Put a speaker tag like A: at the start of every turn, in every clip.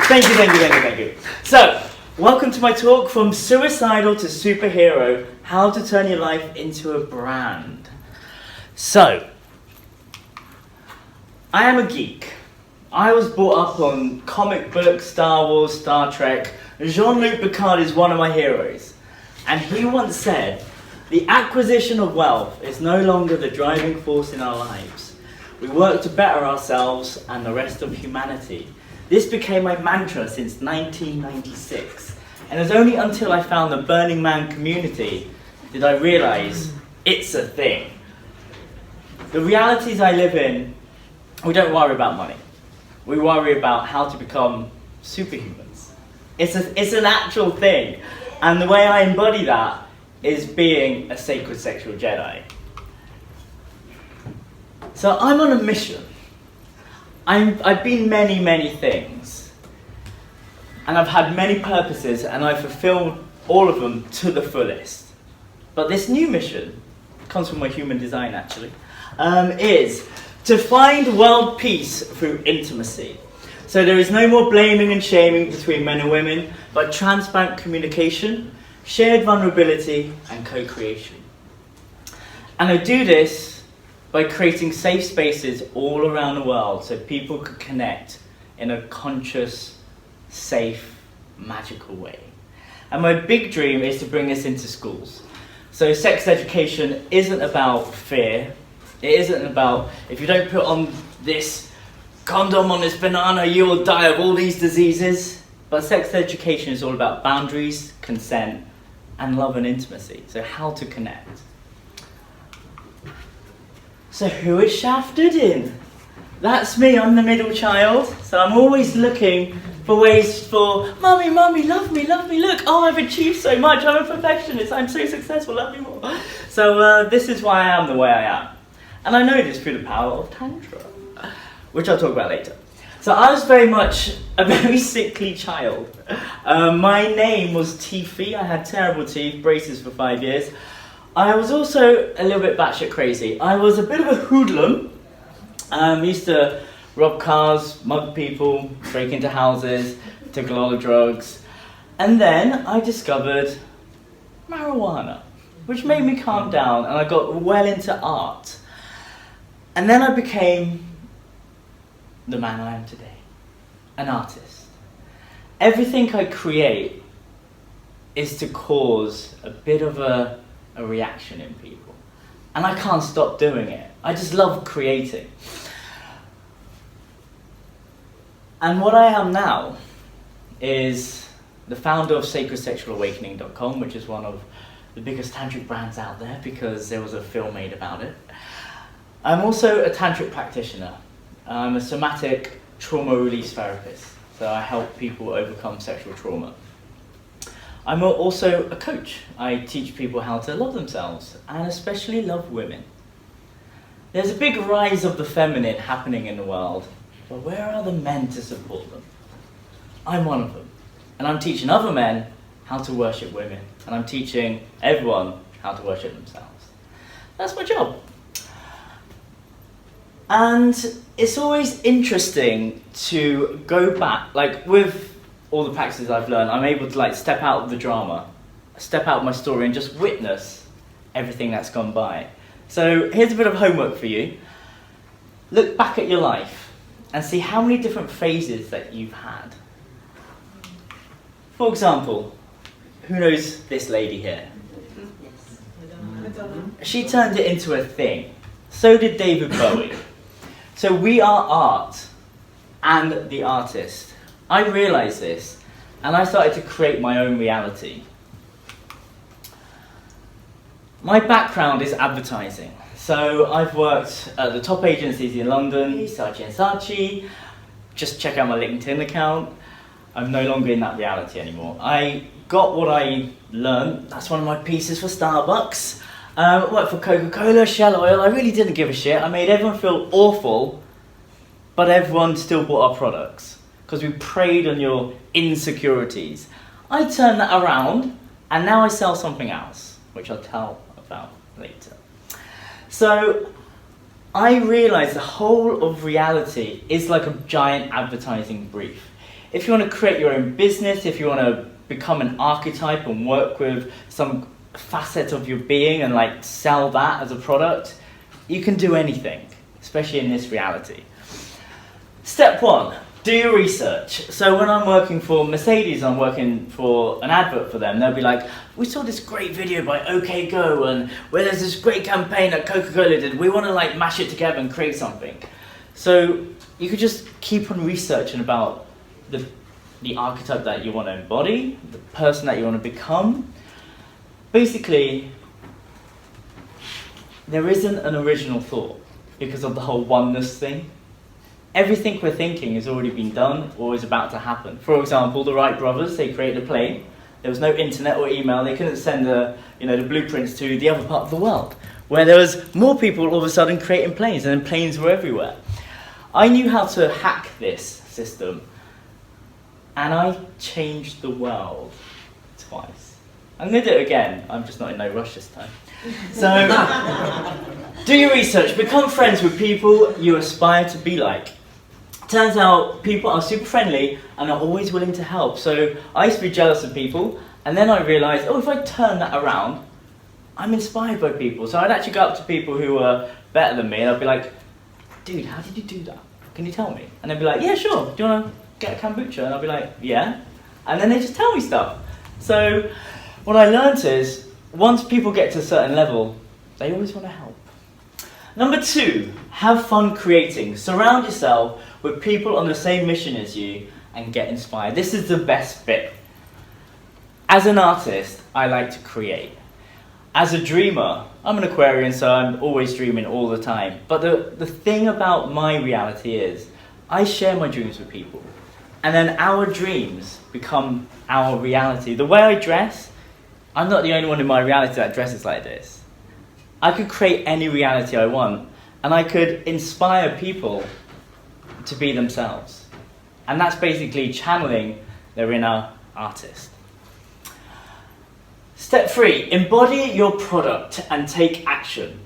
A: Thank you, thank you, thank you, thank you. So, welcome to my talk, From Suicidal to Superhero, How to Turn Your Life into a Brand. So, I am a geek. I was brought up on comic books, Star Wars, Star Trek. Jean-Luc Picard is one of my heroes. And he once said, the acquisition of wealth is no longer the driving force in our lives. We work to better ourselves and the rest of humanity. This became my mantra since 1996. And it was only until I found the Burning Man community did I realize it's a thing. The realities I live in, we don't worry about money. We worry about how to become superhumans. It's an actual thing. And the way I embody that is being a sacred sexual Jedi. So I'm on a mission. I've been many, many things. And I've had many purposes, and I've fulfilled all of them to the fullest. But this new mission, comes from my human design actually, is to find world peace through intimacy. So there is no more blaming and shaming between men and women, but transparent communication, shared vulnerability, and co-creation. And I do this by creating safe spaces all around the world so people can connect in a conscious, safe, magical way. And my big dream is to bring this into schools. So sex education isn't about fear. It isn't about, if you don't put on this condom on this banana, you will die of all these diseases. But sex education is all about boundaries, consent, and love and intimacy. So how to connect. So who is Shaft Uddin? That's me, I'm the middle child. So I'm always looking for ways for, Mummy, love me, look, oh, I've achieved so much, I'm a perfectionist, I'm so successful, love me more. So this is why I am the way I am. And I know this through the power of Tantra, which I'll talk about later. So I was very much a very sickly child. My name was Teethy. I had terrible teeth, braces for 5 years. I was also a little bit batshit crazy. I was a bit of a hoodlum. Used to rob cars, mug people, break into houses, took a lot of drugs. And then I discovered marijuana, which made me calm down, and I got well into art. And then I became the man I am today, an artist. Everything I create is to cause a bit of a reaction in people. And I can't stop doing it. I just love creating. And what I am now is the founder of sacredsexualawakening.com, which is one of the biggest tantric brands out there because there was a film made about it. I'm also a tantric practitioner. I'm a somatic trauma release therapist, so I help people overcome sexual trauma. I'm also a coach. I teach people how to love themselves, and especially love women. There's a big rise of the feminine happening in the world, but where are the men to support them? I'm one of them, and I'm teaching other men how to worship women, and I'm teaching everyone how to worship themselves. That's my job. And it's always interesting to go back, like with all the practices I've learned, I'm able to like step out of the drama, step out of my story and just witness everything that's gone by. So here's a bit of homework for you. Look back at your life and see how many different phases that you've had. For example, who knows this lady here? She turned it into a thing. So did David Bowie. So we are art and the artist. I realized this and I started to create my own reality. My background is advertising. So I've worked at the top agencies in London, Saatchi & Saatchi. Just check out my LinkedIn account. I'm no longer in that reality anymore. I got what I learned. That's one of my pieces for Starbucks. Worked for Coca-Cola, Shell Oil. I really didn't give a shit. I made everyone feel awful, but everyone still bought our products because we preyed on your insecurities. I turned that around and now I sell something else, which I'll tell about later. So I realized the whole of reality is like a giant advertising brief. if you want to create your own business, if you want to become an archetype and work with some facet of your being and like sell that as a product, you can do anything, especially in this reality. Step 1, do your research. So when I'm working for Mercedes, I'm working for an advert for them, they'll be like, we saw this great video by OK Go and where there's this great campaign that Coca-Cola did, we want to like mash it together and create something. So you could just keep on researching about the archetype that you want to embody, the person that you want to become. Basically, there isn't an original thought because of the whole oneness thing. Everything we're thinking has already been done or is about to happen. For example, the Wright brothers, they created a plane. There was no internet or email. They couldn't send the blueprints to the other part of the world, where there was more people all of a sudden creating planes, and then planes were everywhere. I knew how to hack this system, and I changed the world twice. I'm going to do it again. I'm just not in no rush this time. So, do your research. Become friends with people you aspire to be like. Turns out people are super friendly and are always willing to help. So I used to be jealous of people, and then I realised, oh, if I turn that around, I'm inspired by people. So I'd actually go up to people who were better than me, and I'd be like, dude, how did you do that? Can you tell me? And they'd be like, yeah, sure. Do you want to get a kombucha? And I'd be like, yeah. And then they just tell me stuff. So what I learned is, once people get to a certain level, they always want to help. Number 2, have fun creating. Surround yourself with people on the same mission as you and get inspired. This is the best bit. As an artist, I like to create. As a dreamer, I'm an Aquarian, so I'm always dreaming all the time. But the thing about my reality is, I share my dreams with people. And then our dreams become our reality. The way I dress, I'm not the only one in my reality that dresses like this. I could create any reality I want, and I could inspire people to be themselves. And that's basically channeling their inner artist. Step 3, embody your product and take action.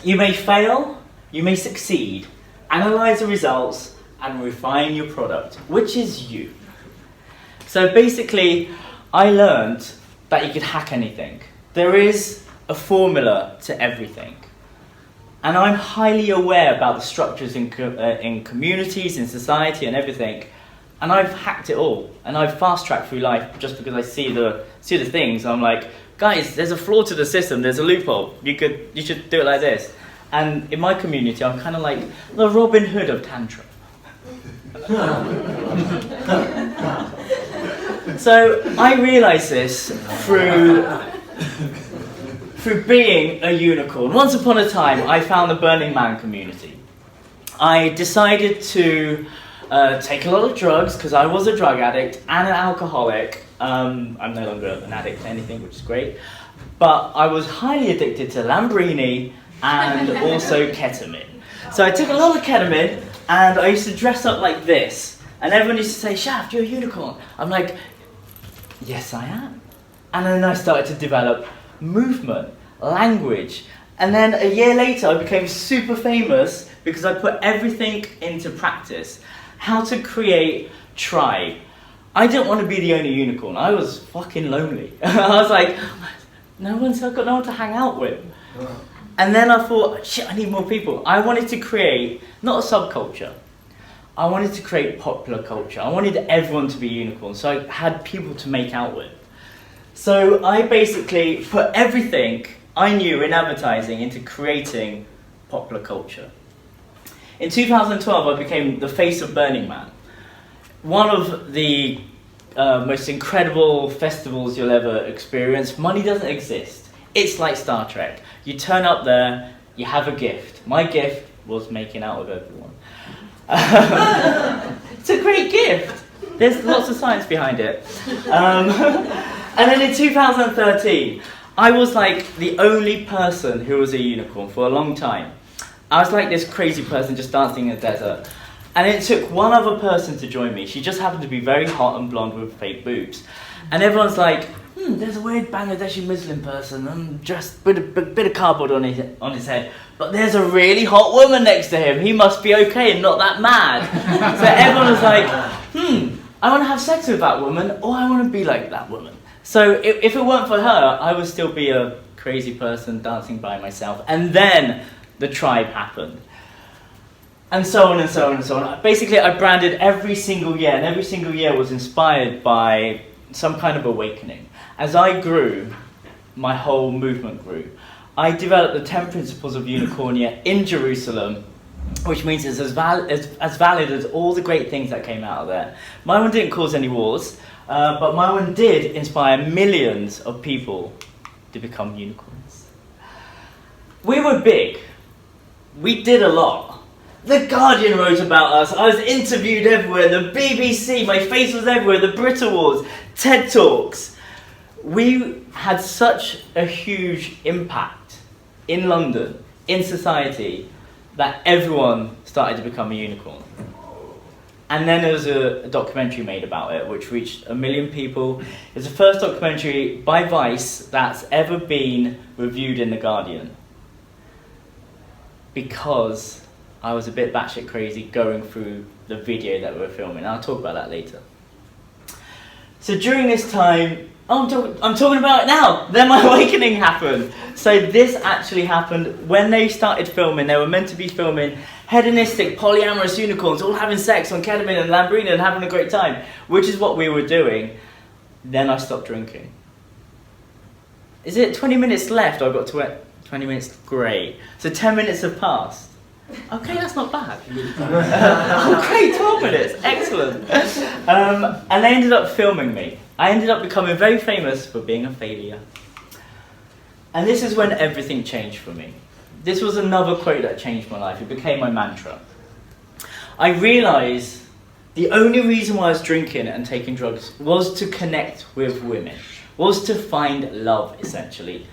A: You may fail, you may succeed, analyze the results, and refine your product, which is you. So basically, I learned that you could hack anything. There is a formula to everything. And I'm highly aware about the structures in communities, in society and everything. And I've hacked it all. And I've fast-tracked through life just because I see the things. I'm like, guys, there's a flaw to the system, there's a loophole. You should do it like this. And in my community, I'm kind of like the Robin Hood of Tantra. So I realised this through being a unicorn. Once upon a time, I found the Burning Man community. I decided to take a lot of drugs because I was a drug addict and an alcoholic. I'm no longer an addict to anything, which is great. But I was highly addicted to Lambrini and also ketamine. So I took a lot of ketamine and I used to dress up like this. And everyone used to say, Shaft, you're a unicorn. I'm like, yes, I am. And then I started to develop movement, language. And then a year later, I became super famous because I put everything into practice. How to create tribe. I didn't want to be the only unicorn. I was fucking lonely. I was like, I've got no one to hang out with. And then I thought, shit, I need more people. I wanted to create, not a subculture. I wanted to create popular culture. I wanted everyone to be unicorns, so I had people to make out with. So I basically put everything I knew in advertising into creating popular culture. In 2012, I became the face of Burning Man. One of the most incredible festivals you'll ever experience. Money doesn't exist. It's like Star Trek. You turn up there, you have a gift. My gift was making out with everyone. It's a great gift. There's lots of science behind it. And then in 2013, I was like the only person who was a unicorn for a long time. I was like this crazy person just dancing in the desert. And it took one other person to join me. She just happened to be very hot and blonde with fake boobs. And everyone's like, there's a weird Bangladeshi Muslim person just with a bit of cardboard on his head. But there's a really hot woman next to him. He must be okay and not that mad. So everyone was like, I want to have sex with that woman, or I want to be like that woman. So if it weren't for her, I would still be a crazy person dancing by myself. And then the tribe happened. And so on and so on and so on. Basically, I branded every single year, and every single year was inspired by some kind of awakening. As I grew, my whole movement grew. I developed the 10 principles of unicornia in Jerusalem, which means it's as valid as all the great things that came out of there. My one didn't cause any wars, but my one did inspire millions of people to become unicorns. We were big. We did a lot. The Guardian wrote about us. I was interviewed everywhere. The BBC, my face was everywhere. The Brit Awards, TED Talks. We had such a huge impact in London, in society, that everyone started to become a unicorn. And then there was a documentary made about it, which reached 1 million people. It's the first documentary by Vice that's ever been reviewed in The Guardian. Because I was a bit batshit crazy going through the video that we were filming. I'll talk about that later. So during this time, I'm talking about it now. Then my awakening happened. So this actually happened when they started filming. They were meant to be filming hedonistic, polyamorous unicorns, all having sex on ketamine and Lambrina and having a great time, which is what we were doing. Then I stopped drinking. Is it 20 minutes left? I got to it. 20 minutes, great. So 10 minutes have passed. Okay, that's not bad. Oh, great, 12 minutes, excellent. And they ended up filming me. I ended up becoming very famous for being a failure. And this is when everything changed for me. This was another quote that changed my life. It became my mantra. I realised the only reason why I was drinking and taking drugs was to connect with women, was to find love, essentially.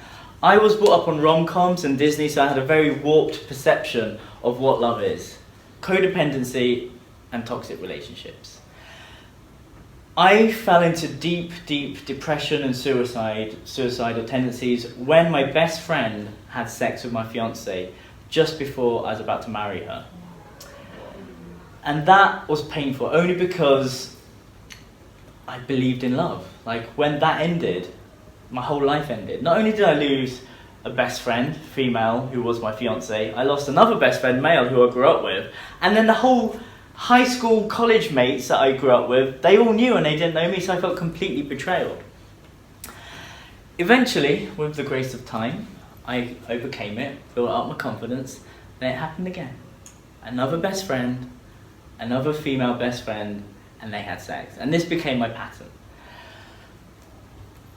A: I was brought up on rom-coms and Disney, so I had a very warped perception of what love is. Codependency and toxic relationships. I fell into deep, deep depression and suicidal tendencies when my best friend had sex with my fiancée just before I was about to marry her. And that was painful, only because I believed in love. Like, when that ended, my whole life ended. Not only did I lose a best friend, female, who was my fiancée, I lost another best friend, male, who I grew up with, and then the whole high school, college mates that I grew up with, they all knew and they didn't know me, so I felt completely betrayed. Eventually, with the grace of time, I overcame it, built up my confidence, then it happened again. Another best friend, another female best friend, and they had sex. And this became my pattern.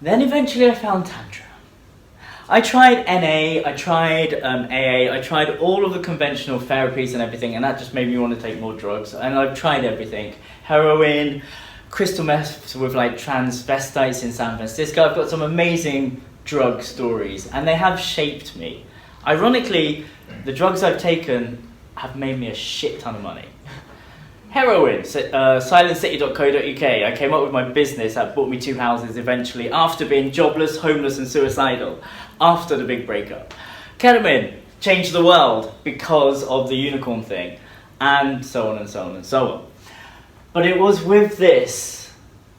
A: Then eventually I found Tantra. I tried NA, I tried AA, I tried all of the conventional therapies and everything, and that just made me want to take more drugs. And I've tried everything. Heroin, crystal meth with like transvestites in San Francisco. I've got some amazing drug stories, and they have shaped me. Ironically, the drugs I've taken have made me a shit ton of money. Heroin, silentcity.co.uk. I came up with my business that bought me 2 houses eventually after being jobless, homeless and suicidal, after the big breakup. Ketamine changed the world because of the unicorn thing, and so on and so on and so on. But it was with this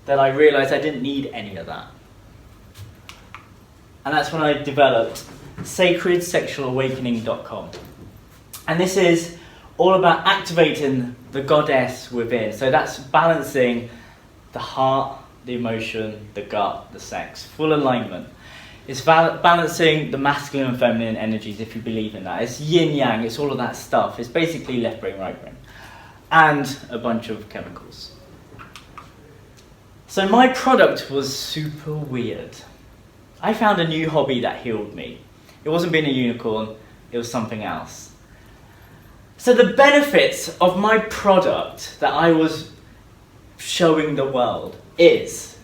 A: that I realised I didn't need any of that. And that's when I developed sacredsexualawakening.com. And this is all about activating the goddess within. So that's balancing the heart, the emotion, the gut, the sex. Full alignment. It's balancing the masculine and feminine energies, if you believe in that. It's yin-yang, it's all of that stuff. It's basically left brain, right brain. And a bunch of chemicals. So my product was super weird. I found a new hobby that healed me. It wasn't being a unicorn, it was something else. So the benefits of my product that I was showing the world is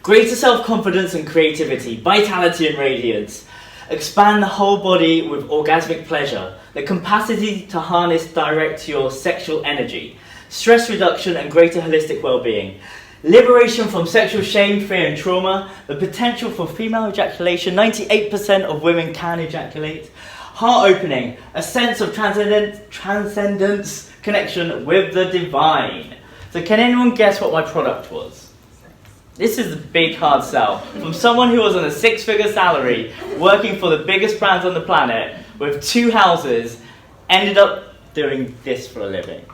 A: greater self-confidence and creativity, vitality and radiance, expand the whole body with orgasmic pleasure, the capacity to harness direct your sexual energy, stress reduction and greater holistic well-being, liberation from sexual shame, fear and trauma, the potential for female ejaculation, 98% of women can ejaculate, heart opening, a sense of transcendence, connection with the divine, So can anyone guess what my product was? This is a big hard sell. From someone who was on a 6-figure salary, working for the biggest brands on the planet, with 2 houses, ended up doing this for a living.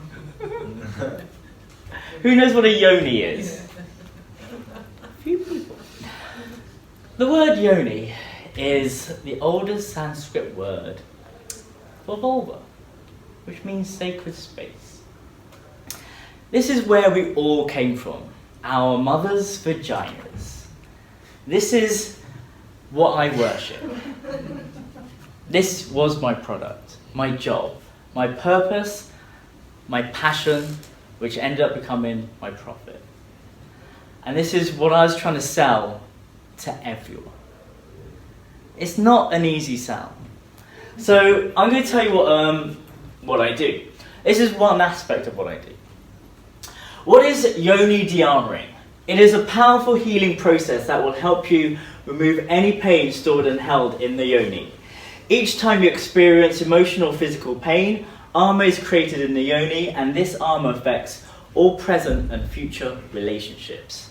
A: Who knows what a yoni is? A few people. The word yoni is the oldest Sanskrit word for vulva, which means sacred space. This is where we all came from, our mothers' vaginas. This is what I worship. This was my product, my job, my purpose, my passion, which ended up becoming my profit. And this is what I was trying to sell to everyone. It's not an easy sell. So I'm going to tell you what I do. This is one aspect of what I do. What is Yoni de-armoring? It is a powerful healing process that will help you remove any pain stored and held in the yoni. Each time you experience emotional or physical pain, armor is created in the yoni, and this armor affects all present and future relationships.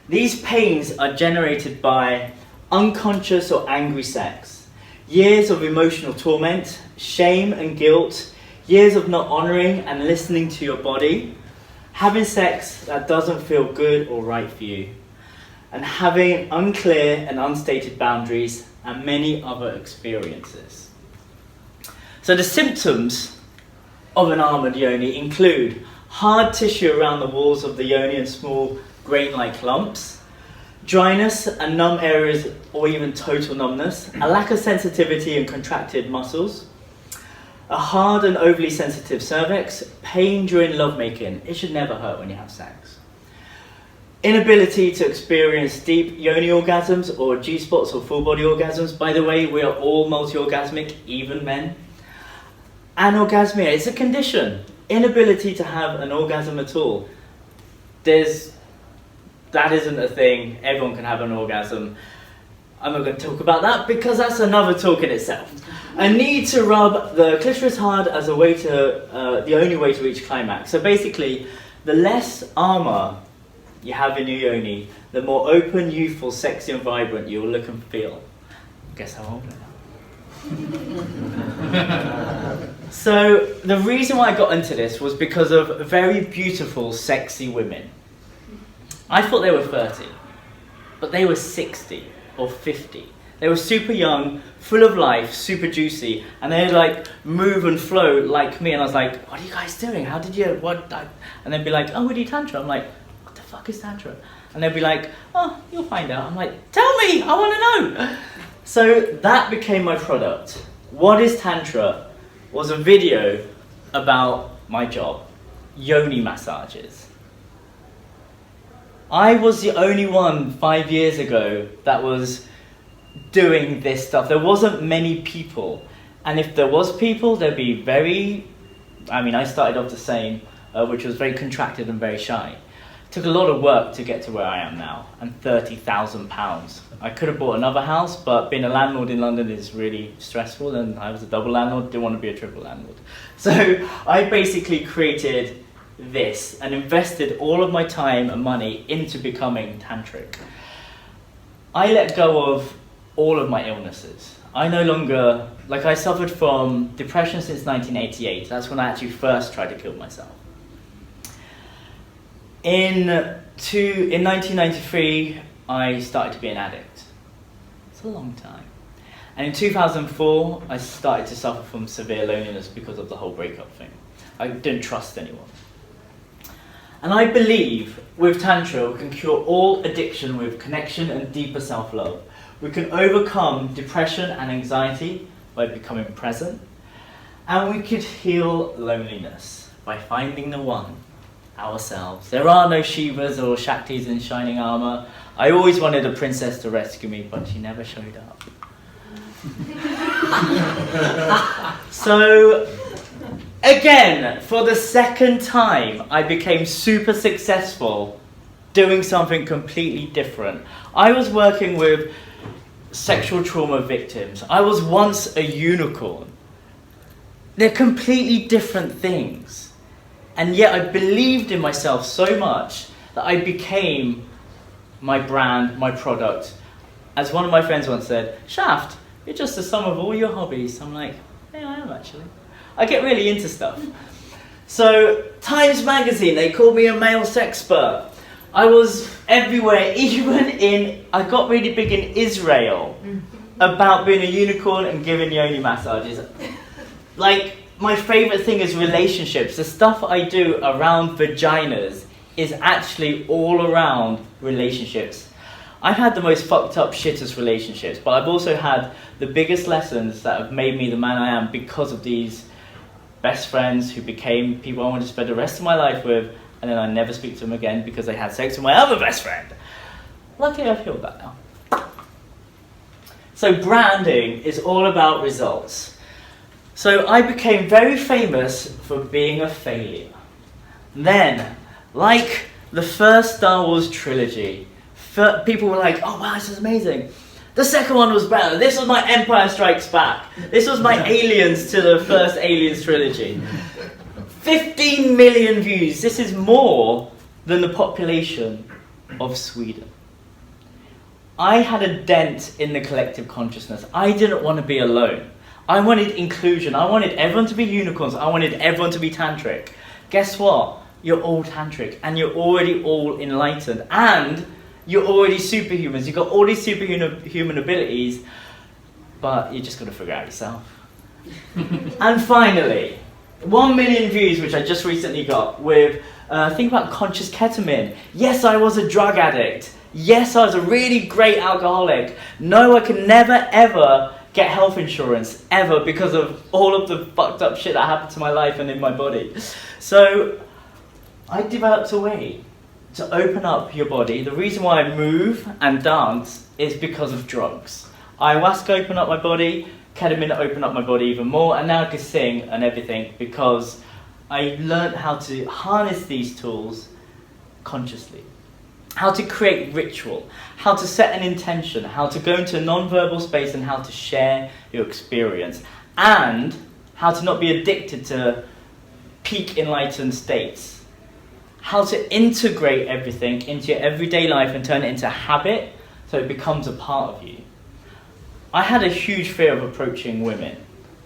A: These pains are generated by unconscious or angry sex, years of emotional torment, shame and guilt, years of not honoring and listening to your body, having sex that doesn't feel good or right for you, and having unclear and unstated boundaries, and many other experiences. So the symptoms of an armored yoni include hard tissue around the walls of the yoni and small grain-like lumps, dryness and numb areas or even total numbness, a lack of sensitivity and contracted muscles, a hard and overly sensitive cervix, pain during lovemaking. It should never hurt when you have sex. Inability to experience deep yoni orgasms or G-spots or full body orgasms. By the way, we are all multi-orgasmic, even men. Anorgasmia, it's a condition. Inability to have an orgasm at all. That isn't a thing. Everyone can have an orgasm. I'm not going to talk about that because that's another talk in itself. A need to rub the clitoris hard as a way to, the only way to reach climax. So basically, the less armor you have in your yoni, the more open, youthful, sexy and vibrant you will look and feel. Guess how old I am. So the reason why I got into this was because of very beautiful, sexy women. I thought they were 30, but they were 60 or 50. They were super young, full of life, super juicy, and they'd like move and flow like me. And I was like, "What are you guys doing? How did you what?" And they'd be like, "Oh, we do Tantra." I'm like, "What the fuck is Tantra?" And they'd be like, "Oh, you'll find out." I'm like, "Tell me, I want to know." So that became my product. What is Tantra? Was a video about my job, yoni massages. I was the only one 5 years ago that was doing this stuff. There wasn't many people, and if there was people, there'd be I started off the same, which was very contracted and very shy. It took a lot of work to get to where I am now, and £30,000. I could have bought another house, but being a landlord in London is really stressful, and I was a double landlord, didn't want to be a triple landlord. So I basically created this and invested all of my time and money into becoming tantric. I let go of all of my illnesses. I no longer, I suffered from depression since 1988. That's when I actually first tried to kill myself. In 1993, I started to be an addict. It's a long time. And in 2004, I started to suffer from severe loneliness because of the whole breakup thing. I didn't trust anyone. And I believe with Tantra, we can cure all addiction with connection and deeper self-love. We can overcome depression and anxiety by becoming present. And we could heal loneliness by finding the one, ourselves. There are no Shivas or Shaktis in shining armor. I always wanted a princess to rescue me, but she never showed up. So, again, for the second time, I became super successful doing something completely different. I was working with sexual trauma victims. I was once a unicorn. They're completely different things. And yet I believed in myself so much that I became my brand, my product. As one of my friends once said, Shaft, you're just the sum of all your hobbies. I'm like, yeah, I am actually. I get really into stuff. So, Times Magazine, they called me a male sexpert. I was everywhere, I got really big in Israel about being a unicorn and giving Yoni massages. Like, my favourite thing is relationships. The stuff I do around vaginas is actually all around relationships. I've had the most fucked up, shittest relationships, but I've also had the biggest lessons that have made me the man I am because of these best friends who became people I wanted to spend the rest of my life with, and then I never speak to them again because they had sex with my other best friend. Luckily, I've healed that now. So branding is all about results. So I became very famous for being a failure. Then, like the first Star Wars trilogy, people were like, oh wow, this is amazing. The second one was better. This was my Empire Strikes Back. This was my Aliens to the first Aliens trilogy. 15 million views. This is more than the population of Sweden. I had a dent in the collective consciousness. I didn't want to be alone. I wanted inclusion. I wanted everyone to be unicorns. I wanted everyone to be tantric. Guess what? You're all tantric and you're already all enlightened. And you're already superhumans. You've got all these superhuman abilities, but you just got to figure out yourself. And finally, 1 million views, which I just recently got, with think about conscious ketamine. Yes, I was a drug addict. Yes, I was a really great alcoholic. No, I can never ever get health insurance, ever, because of all of the fucked up shit that happened to my life and in my body. So I developed a way to open up your body. The reason why I move and dance is because of drugs. Ayahuasca opened up my body, ketamine opened up my body even more, and now I can sing and everything because I learned how to harness these tools consciously. How to create ritual, how to set an intention, how to go into a non-verbal space and how to share your experience, and how to not be addicted to peak enlightened states. How to integrate everything into your everyday life and turn it into a habit so it becomes a part of you. I had a huge fear of approaching women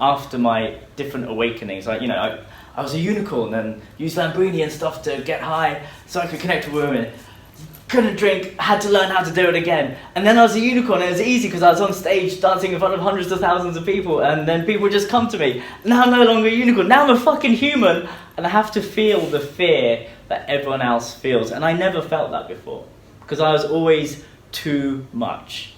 A: after my different awakenings. Like, I was a unicorn and used Lamborghini and stuff to get high so I could connect with women. Couldn't drink, had to learn how to do it again. And then I was a unicorn and it was easy because I was on stage dancing in front of hundreds of thousands of people and then people would just come to me. Now I'm no longer a unicorn, now I'm a fucking human and I have to feel the fear that everyone else feels. And I never felt that before because I was always too much.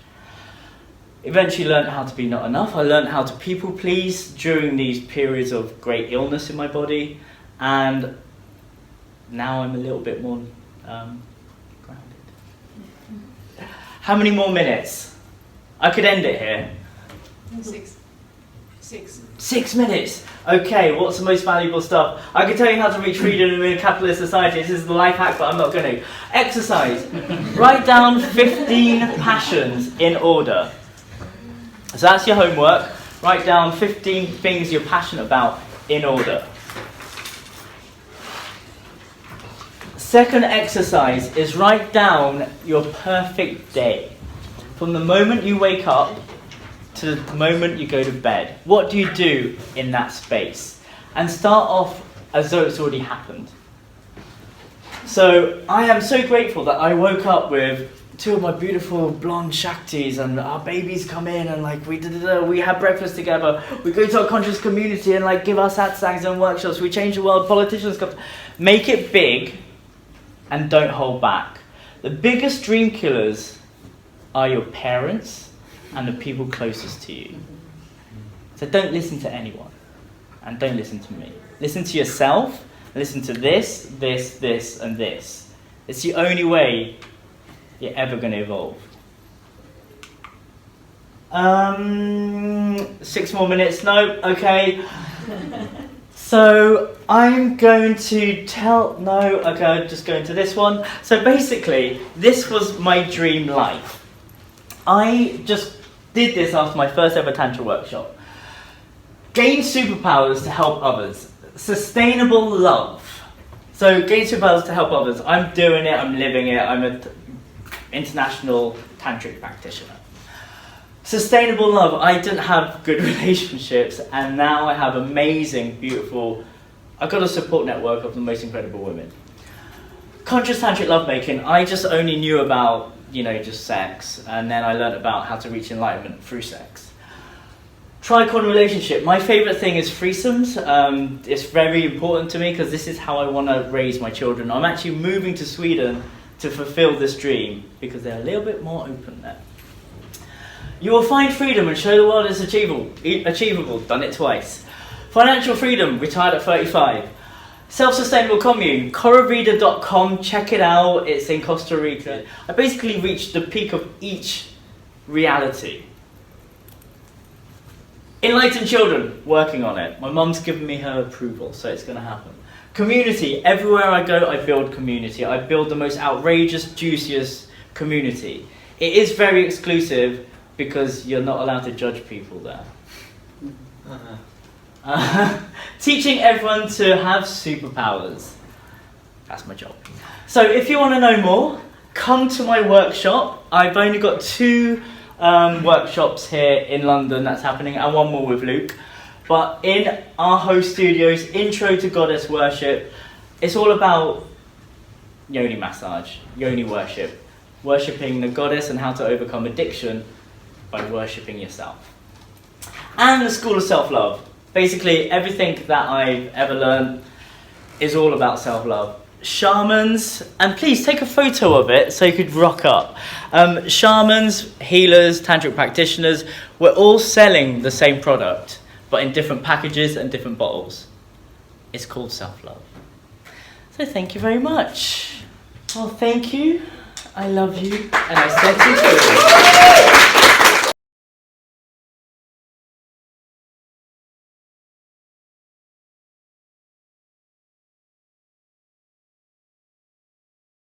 A: Eventually learned how to be not enough. I learned how to people please during these periods of great illness in my body. And now I'm a little bit more grounded. How many more minutes? I could end it here. 6 minutes. Okay, what's the most valuable stuff? I can tell you how to reach freedom in a capitalist society. This is the life hack, but I'm not going to. Exercise. Write down 15 passions in order. So that's your homework. Write down 15 things you're passionate about in order. Second exercise is write down your perfect day. From the moment you wake up to the moment you go to bed. What do you do in that space? And start off as though it's already happened. So I am so grateful that I woke up with 2 of my beautiful blonde Shaktis and our babies come in and we have breakfast together. We go to our conscious community and give our satsangs and workshops. We change the world. Politicians come. Make it big and don't hold back. The biggest dream killers are your parents and the people closest to you. So don't listen to anyone and don't listen to me. Listen to yourself. Listen to this, and this. It's the only way you're ever going to evolve. 6 more minutes. No, okay. So I'm going to okay, I'll just go into this one. So basically, this was my dream life. I just did this after my first ever Tantra workshop. Gain superpowers to help others. Sustainable love. So gain superpowers to help others. I'm doing it, I'm living it, I'm an international tantric practitioner. Sustainable love. I didn't have good relationships, and now I have amazing, beautiful, I've got a support network of the most incredible women. Conscious tantric lovemaking. I just only knew about, just sex, and then I learned about how to reach enlightenment through sex. Tricorn relationship. My favourite thing is threesomes. It's very important to me because this is how I want to raise my children. I'm actually moving to Sweden to fulfill this dream because they're a little bit more open there. You will find freedom and show the world it's achievable. Done it twice. Financial freedom, retired at 35. Self-sustainable commune, coravida.com, check it out, it's in Costa Rica. I basically reached the peak of each reality. Enlightened children, working on it. My mum's given me her approval, so it's going to happen. Community, everywhere I go I build community. I build the most outrageous, juiciest community. It is very exclusive because you're not allowed to judge people there. Teaching everyone to have superpowers. That's my job. So if you want to know more, come to my workshop. I've only got 2 workshops here in London that's happening, and 1 more with Luke. But in our host studios, Intro to Goddess Worship, it's all about Yoni massage, Yoni worship. Worshipping the goddess and how to overcome addiction by worshipping yourself. And the School of Self-Love. Basically, everything that I've ever learned is all about self-love. Shamans, and please take a photo of it so you could rock up. Shamans, healers, tantric practitioners, we're all selling the same product, but in different packages and different bottles. It's called self-love. So thank you very much. Well, thank you. I love you. And I said to you.